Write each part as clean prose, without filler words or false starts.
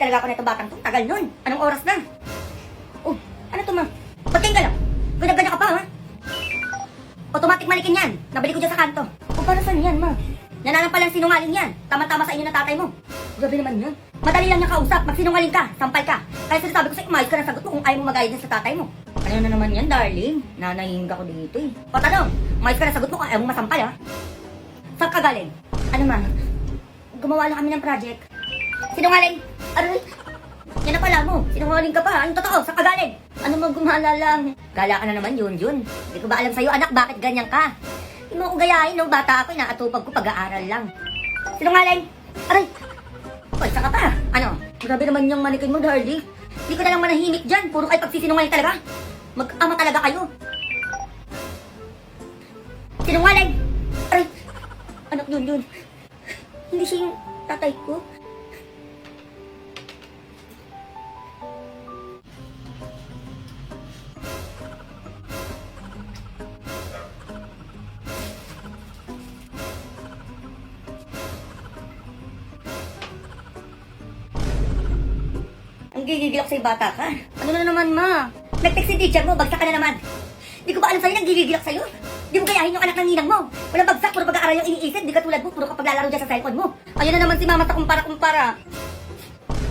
talaga ako na ito batang to. Tagal nun. Anong oras na? Oh, ano to ma? Pagking ka lang. Ganyan-ganyan ka pa ha? Automatic manikin yan. Nabili ko dyan sa kanto. O para saan yan ma? Nananampalang sinungaling yan. Tama-tama sa inyo na tatay mo. Grabe naman yan. Madali lang niya kausap. Magsinungaling ka. Sampal ka. Kaya sinasabi ko sa'yo, umayos ka ng sagot mo kung ayaw mo mag-guide sa tatay mo. Ano na naman yan, darling? Nanahinga ko dito eh. O tanong, umayos ka ng sagot mo kung ayaw mo masampal ha? Saan ka galing? Ano ma? Gumawa lang kami ng project. Sinungaling! Aroy! Yan na pala mo. Sinungaling ka pa. Anong totoo? Saan ka galing? Ano mo gumala lang? Gala ka na naman, Yun. Hindi ko ba alam sa'yo, anak, bakit ganyan ka? Hindi mo ko gayahin, no? Bata ako, inaatupag ko pag-aaral lang. Sinungaling! Aray! Hoy, saan ka pa? Ano? Grabe naman yung manikin mo, darling. Hindi ko na lang manahimik dyan. Puro kayo pagsisinungaling talaga. Mag-ama talaga kayo. Sinungaling! Aray! Anak, Yun. Hindi siya yung tatay ko. Ang gigigilak sa'yo bata ka. Ano na naman ma? Nag-text si teacher mo, bagsak ka na naman. Di ko ba alam sa'yo, nagigigilak sa'yo? Di mo gayahin yung anak ng ninang mo. Walang bagsak, puro pag-aaral yung iniisip. Di ka tulad mo, puro kapag lalaro dyan sa cellphone mo. Ayun na naman si mama sa kumpara-kumpara.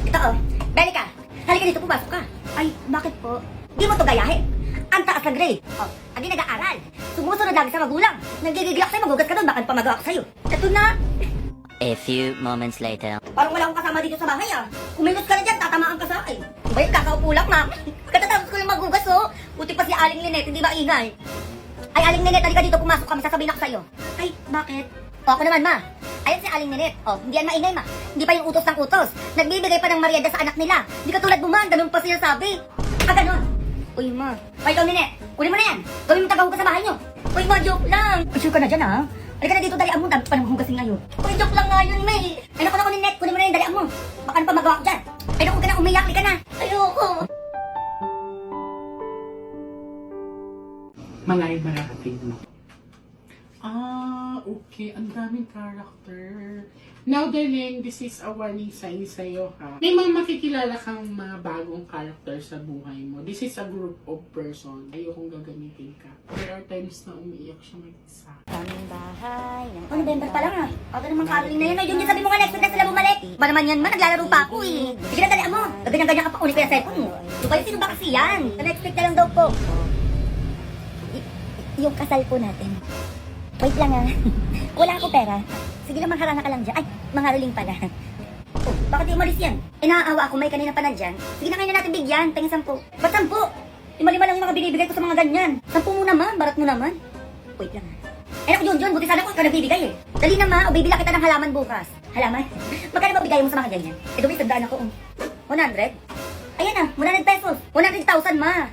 Ito oh, Belica, halika dito, pumasok ka. Ay, bakit po? Di mo to gayahin. Ang taas na grade. Oh, agi nag-aaral. Sumusunod lagi sa magulang. Nagigigilak sa'yo, magugas ka doon, baka pamagawa ko sa'yo. Ito na. A few moments later. Parang wala akong kasama dito sa bahay ah. Kumilos ka na dyan, tatamaan ka sa akin. Bayad, kakaupo lang ma. Katatapos ko yung magugas oh. Buti pa si Aling Linet, hindi ba ingay? Ay, Aling Linet, halika dito, pumasok kami, sasabihin ako sa'yo. Ay, bakit? O, ako naman ma. Ayan si Aling Linet. O, hindi yan maingay ma. Hindi pa yung utos ng utos. Nagbibigay pa ng merienda sa anak nila. Hindi ka tulad mo ma, ganun pa siya sabi. Ah, ganun. Uy ma. O, ikaw Linet, kunin mo na yan. Gawin mo tagahugas sa bahay nyo. Uy ma, joke lang. Sure ka na dyan ha? Halika na dito, dalian mo. Dami pa nang hugasin ngayon. Uy, joke lang nga yun, May. Ay, naku, Linet. Kunin mo na yan, dalian mo. Baka ano pa magawa ko dyan. Ay, naku, ka na umiyak. Halika na. Ayoko. Malay mararating mo. Okay. Ang daming character. Now, darling, this is a warning sign sa'yo, ha? May mga makikilala kang mga bagong character sa buhay mo. This is a group of person. Ayokong gagamitin ka. There are times na umiiyak siya mag-isa. Kaming bahay. Oh, November pa lang ah. Ako naman karoling na yun. Ay, yun sabi mo nga next week na sila bumalik. Ba naman yan man, naglalaro pa ako eh. Sige na, dalian mo. Ganyan-ganyan ka pa, ulit ko yung cellphone mo. Dubai, sino ba kasi yan? Next week na lang daw po. Yung kasal po natin. Wait lang ah. Wala ako pera. Sige lang, mangharana ka lang dyan. Ay, mangharuling pala. Oh, bakit di umalis yan? Eh, naaawa ako, may kanina pa nandyan. Sige na, kayo na natin bigyan. Tingin 10. Ba't 10? 5 lang yung mga binibigay ko sa mga ganyan. 10 mo naman, barat mo naman. Wait lang ah. Eh, ako Jun, buti sana ko ikaw nagbibigay eh. Dali na ma, o bibila kita ng halaman bukas. Halaman? Magkano ba bigay mo sa mga ganyan? Eh, dumi, tandaan ako. 100? Ayan ah, 100 pesos. 100,000 ma.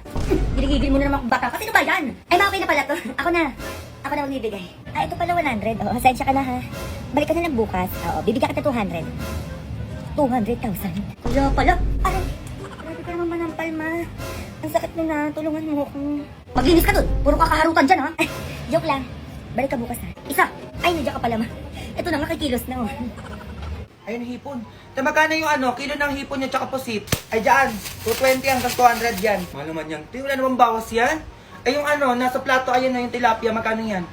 Ginigigil mo na naman kung bata. Kasi ano ba yan? Ay, ma, okay na pala to. Ako na magbibigay. Ah, ito pala 100. Oh, asensya ka na ha. Balik ka na lang bukas. Oo, bibigyan kita 200. 200,000. Kaya pala. Aray, grabe ka naman manampal, ma. Ang sakit na na. Tulungan mo ako. Maglinis ka dun. Puro kakaharutan dyan, ha? Joke lang. Balik ka bukas, ha? Isa. Ay, nandiyan ka pala, ma. Ito na nga, kikilos na, oh. Ayun, hipon. Te, magkano yung kilo ng hipon niya tsaka pusit? Ay, dyan. 220 hanggang 200 yan. Mahal naman yan. Te, wala namang bawas yan. Ay, yung nasa plato, ayun na yung tilapia. Magkano yan?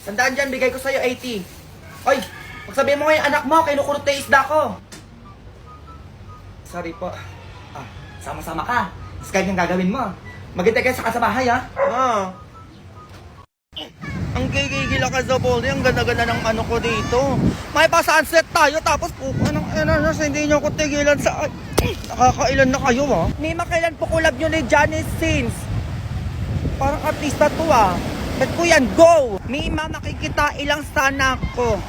Sandaan dyan, bigay ko sa'yo 80. Oy, pagsabihin mo ngayon anak mo, kinukurot na isda ko. Sorry po. Ah, sama-sama ka. Skype yung gagawin mo. Maghintay kayo sa kasabahay, ha? Ang gigigil ka sa body, ang ganda-ganda ng ko dito. May pa-sunset tayo, tapos hindi nyo ko tigilan sa... Nakakailan na kayo, ha? May makailan po collab nyo ni Janice Sins. Parang artista to, ha? Ba't ko yan, go! Mima, makikita ilang sana ko.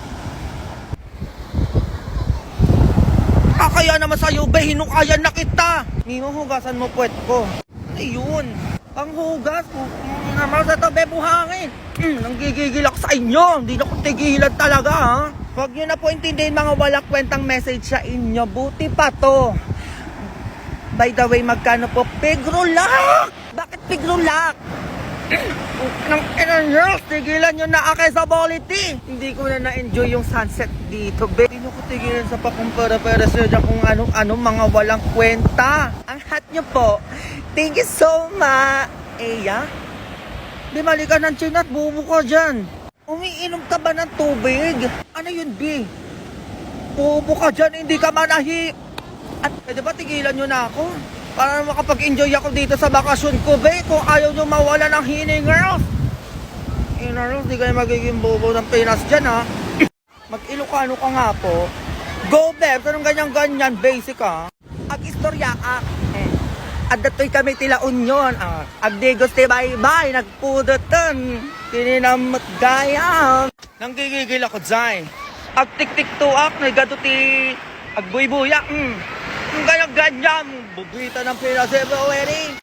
Kaya naman sa'yo, be, hinukaya na kita. Mima, hugasan mo puwet ko. Ayun, panghugas. Naman sa to, be, buhangin. Nanggigigil ako sa inyo. Hindi na ko tigilan talaga, ha? Huwag nyo na po intindihin mga walang kwentang message sa inyo. Buti pa to. By the way, magkano po? Pigrulak! Bakit pigrulak? Nang inanyos, tigilan nyo na accessibility. Hindi ko na na-enjoy yung sunset dito, be. Hindi nyo ko tigilan sa pakumpara-pera sa dyan kung ano-ano, mga walang kwenta. Ang hot nyo po. Thank you so much. Eya? Di mali ka ng chinat, bubo ka dyan. Umiinom ka ba ng tubig? Ano yun, be? Bubo ka dyan, hindi ka manahi. At pwede ba tigilan nyo na ako? Para makapag-enjoy ako dito sa bakasyon ko, be. Kung ayaw nyo mawala ng hiningers. Hiningers, di kayo magiging bobo ng Pinas dyan, ha? Mag-Ilocano ka nga po. Go, be. Anong ganyan-ganyan, basic, ha? Ag-istorya, At dato'y kami tila unyon, Agdigos ti bye-bye, nagpudotan. Tininamot gayam. Nanggigigil ako dyan. Ag-tik-tik tuak, nagado ti agbuy-buyak, Ang ganyan-ganyan, bubita ng Pinas February.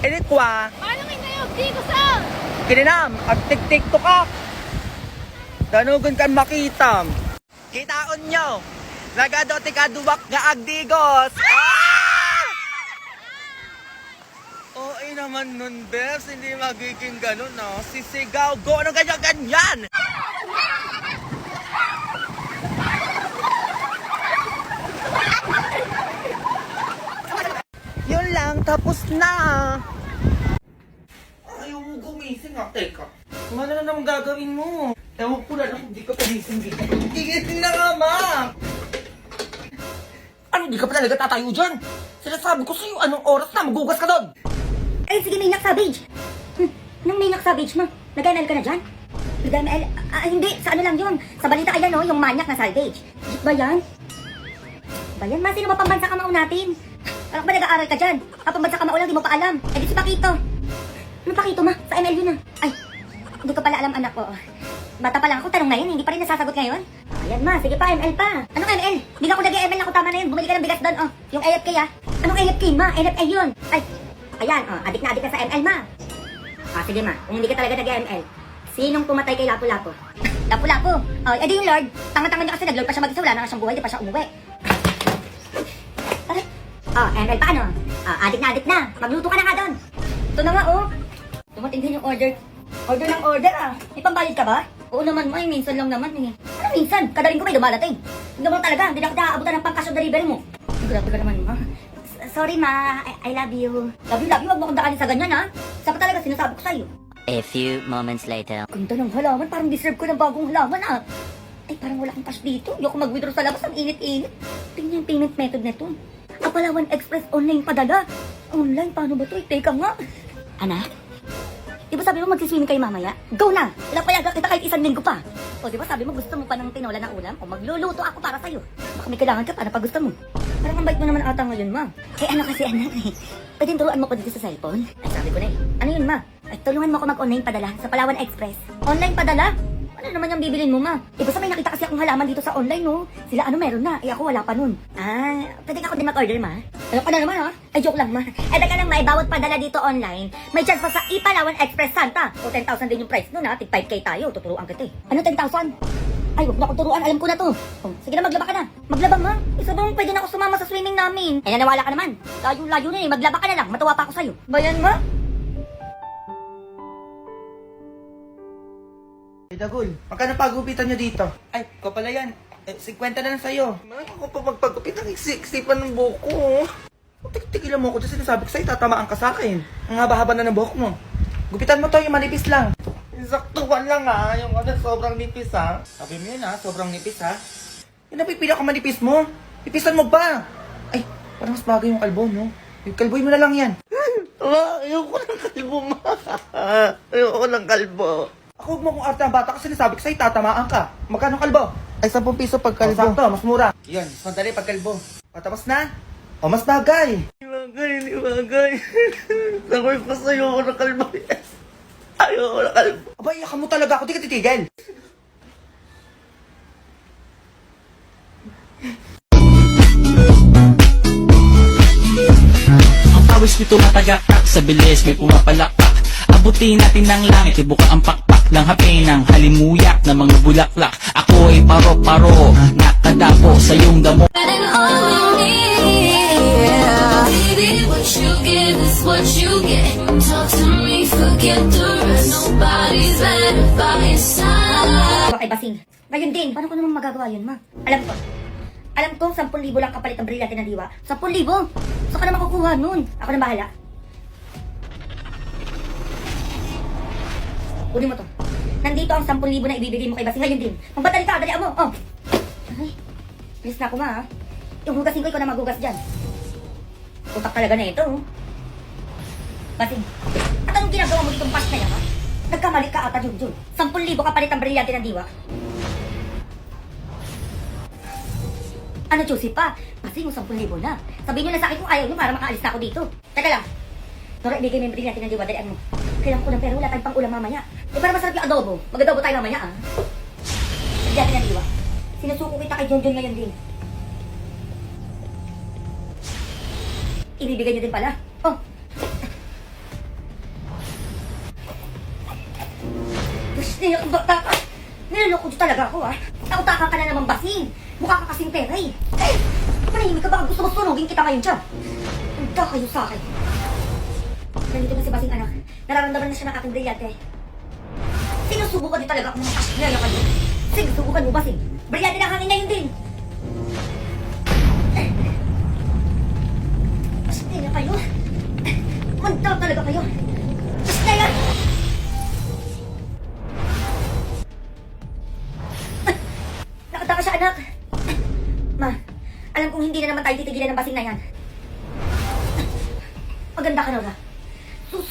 Init kwa. Paano kayo? Di ko sa! Kininam, ag-tik-tik tuak. Danugan kan makita. Kitaon nyo. Nagado ti kaduwak nga agdigos. Okay naman nun, Bes. Hindi magiging ganun, no? Sisigaw, go ng ganyan-ganyan! Yun lang, tapos na! Ayaw mo gumising, ha? Teka, ano na naman gagawin mo? Ewan ko na lang, hindi ka pagising dito. Gigising na nga, ma! Ano, hindi ka pa talaga tatayo dyan? Sinasabi ko sa'yo, anong oras na? Magugas ka doon! Ay, sige, Maniac Savage. Nung Maniac Savage mo, nag-ML ka na dyan? Nag-ML? Hindi, sa ano lang yun. Sa balita ayan, no, yung Maniac na Salvage. Ba yan? Ba yan, ma? Sino ba pambansa kamao natin? Alam ba nag-aaral ka dyan? Pambansa kamao lang, di mo pa alam. Eh, di si Pakito. Anong Pakito, ma? Sa ML yun, Ay, hindi ko pala alam, anak ko. Bata pa lang ako, tanong na yun, hindi pa rin nasasagot ngayon. Ayan, ma, sige pa, ML pa. Anong ML? Hindi na ako nag-ML na ako, tama na yun. Bumili ka ng bigas doon, Yung AFK, Anong AFK, ma? NFA yun. Ay, ayan, adik na sa ML, ma. Sige, ma. Kung hindi ka talaga nag-ML, sinong pumatay kay Lapu-Lapu? Lapu-Lapu? Edi yung Lord. Tanga-tanga niya kasi nag-Lord pa siya mag-isa. Wala na nga siyang buhay, di pa siya umuwi. ML pa, ano? Adik na. Magluto ka na nga doon. Ito na nga, Dumating din yung order. Order ng order, May pambayad ka ba? Oo naman, ma. Minsan lang naman, Ano minsan? Kadaling ko may dumalating. Hindi mo talaga. Hindi na ako naabutan ng pang-cash on delivery mo. Grabe ka naman, ma. Sorry, ma. I love you. Love you. Huwag mo akong daanin sa ganyan, Sa pa talaga, sinasabi ko sa'yo. A few moments later. Ganda ng halaman. Parang deserve ko ng bagong halaman, Ay, parang wala akong cash dito. Ayoko mag-withdraw sa labas. Ang init-init. Tingnan yung payment method na to. Palawan Express online padala. Online? Paano ba to? Teka nga. Anak? Di ba sabi mo magsiswimming kayo mamaya? Go na! Pinapayagan kita kahit isang linggo pa. O di ba sabi mo gusto mo pa ng tinola na ulam? O magluluto ako para sa'yo. Baka may kailangan ka para pag gusto mo. Parang ang bait mo naman ata ngayon, ma. Ano kasi anak Pwedeng turuan mo ko dito sa cellphone? Ay sabi ko na Ano yun, ma? Ay tulungan mo ako mag-online padala sa Palawan Express. Online padala? Ano naman yung bibilin mo, ma? Basta may nakita kasi akong halaman dito sa online, Sila meron na. Ako wala pa nun. Pwede ka ako din mag-order, ma? Ano ka na naman, Ay, joke lang, ma. Teka lang, may bawat padala dito online. May chance pa sa Palawan Express Santa. O 10,000 din yung price nun, Tig 5K tayo. Tuturuan kita, Ano 10,000? Ay, huwag na akong turuan. Alam ko na to. Sige na, maglaba ka na. Maglaba, ma. Isa bang pwede na ako sumama sa swimming namin? Nanawala ka naman. Layo-layo na Maglaba ka na lang. Matuwa pa ako sa'yo. Bayan, ma? Dagul, magkano pagupitan nyo dito? Ay, ko pala yan. 50 na lang sa'yo. Ako pa magpagupit ang 60 pa ng buhok ko. Tigilan mo ako dyan, sinasabi ko sa'yo, tatamaan ka sa akin. Ang haba-haba na ng buhok mo. Gupitan mo to, yung manipis lang. Saktuhan lang yung sobrang nipis Sabi mo yun sobrang nipis Yung napipila ka manipis mo. Pipisan mo ba? Ay, parang mas bagay yung kalbo mo. Yung kalboy mo na lang yan. Ayoko ng kalbo mo. Ayoko ng kalbo. Ako huwag mo kung arte ang bata kasi sinasabi ko sa'yo, tatamaan ka. Magkano kalbo? Ay, 10 piso pag kalbo. Sakto, mas mura. Yan, mas madali pag kalbo. Tapos na? Mas bagay. Hindi bagay. Sabi pa sa'yo ako ng kalbo. Yes. Ayoko ng kalbo. Aba, iyakan mo talaga ako. Di ka titigil. Ang pawis nito matagakak, sa bilis may pumapalakpak. Abutin natin ng langit, ibuka ang pakpak ng hapin ng halimuyak na mga bulaklak. Ako ay paro-paro, nakadapo sa iyong damo. And all you need, Baby, what you give is what you get. Talk to me, forget get through it. Nobody's better by your side. Kay Basing. Ngayon din, paano ko naman magagawa yun, ma? Alam ko, 10,000 lang kapalit ang brilyante ng diwa. 10,000! Saan ka na makukuha nun? Ako na bahala. Kunin mo to. Nandito ang 10,000 na ibibigay mo kay Basing. Ngayon din. Magbatali ka, dalian mo. Oh. Ay, bilis na ako, ma, ha? Yung hugasin ko, ikaw na maghugas dyan. Utak talaga na ito, oh. Basing, at anong ginagawa mo ditong pas na yan, ha? Nagkamali ka ata, Junjun. 10,000 kapalit ang brilyante ng diwa. Ano, Josie pa? Basing, yung 10,000 na. Sabihin nyo na sa akin kung ayaw nyo para makaalis na ako dito. Teka lang. Nora, ibigay mo yung brilyante ng diwa, dalian mo. Kailangan ko ng pera, wala tayong pang ulam mamaya. Eh, para masarap yung adobo. Mag-adobo tayo mamaya, ah. Brilyante ng diwa. Sinusuko kita kay Junjun ngayon din. Ibibigay nyo din pala. Oh. Gusto niyo kung bata ka. Niloloko nyo talaga ako, ah. Tautaka ka na naman, Basing. Mukha ka kasing pera, eh. Manahimik ka, baka gusto mo sunugin kita ngayon dyan. Handa kayo sa akin. Nandito na si Basing, anak. Nararamdaman na siya ng aking brilyante. Sinusubukan niyo talaga kung makasnaya kayo. Sinusubukan mo, Basing. Brilyante na hangin ngayon din. Kasnaya kayo. Handa talaga kayo. Kasnaya! Nakata ka siya, anak. Ma, alam kong hindi na naman tayo titigilan ng Basing na yan. Maganda ka, Nora. Susubok